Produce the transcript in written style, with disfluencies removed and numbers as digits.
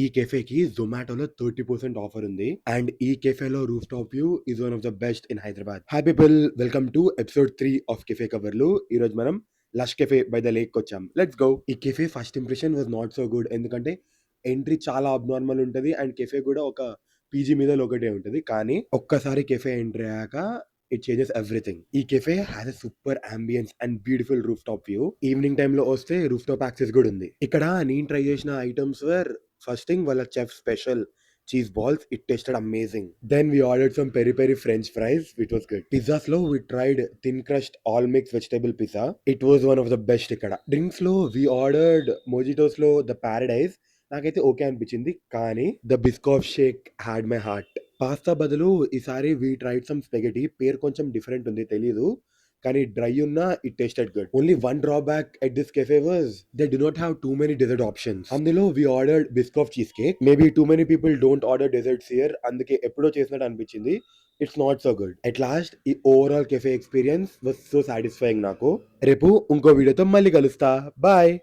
ఈ కెఫేకి జొమాటోలో 30% ఆఫర్ ఉంది. అండ్ ఈ కెఫేలో roof top view is one of the best in Hyderabad. Hi people, welcome to episode 3 of cafe కవర్లు. ఈరోజు మనం lush cafe by the lake వచ్చాం. Let's go. ఈ cafe first impression was not so good. ఎందుకంటే entry చాలా abnormal ఉంటది and cafe కూడా ఒక పీజీ మీద ఒకటే ఉంటది. కానీ ఒక్కసారి కెఫే ఎంట్రీ అయ్యాక ఇట్ చేంజెస్ ఎవ్రీథింగ్. ఈ cafe has a super ambience and beautiful roof top view. Evening time లో వస్తే రూఫ్ టాప్ యాక్సెస్ కూడా ఉంది. ఇక్కడ నేను ట్రై చేసిన ఐటమ్స్ వర్ ఫస్ట్ థింగ్ వాళ్ళ chef special cheese balls. It tasted amazing. Then we ordered some peri peri French fries, which was good. Pizzas lo we tried thin crust all mix vegetable pizza. It was one of the best ikkada. Drinks lo we ordered mojitos lo the paradise. నాకైతే okay అనిపించింది. కానీ the Biscoff shake had my heart. Pasta బదులు ఈసారి we tried some spaghetti. పేరు కొంచెం different ఉంది, తెలీదు. కానీ డ్రై ఉన్నా it tasted good. Only one drawback at this cafe was they did not have too many dessert options. అందులో we ordered Biscoff cheesecake. Maybe too many people don't order desserts here, అందుకే ఎప్పుడో చేసినట్టు అనిపించింది. It's not so good. At last ఈ overall cafe experience was so satisfying నాకు. రేపు ఇంకో వీడియోతో మళ్ళీ కలుస్తా. బాయ్.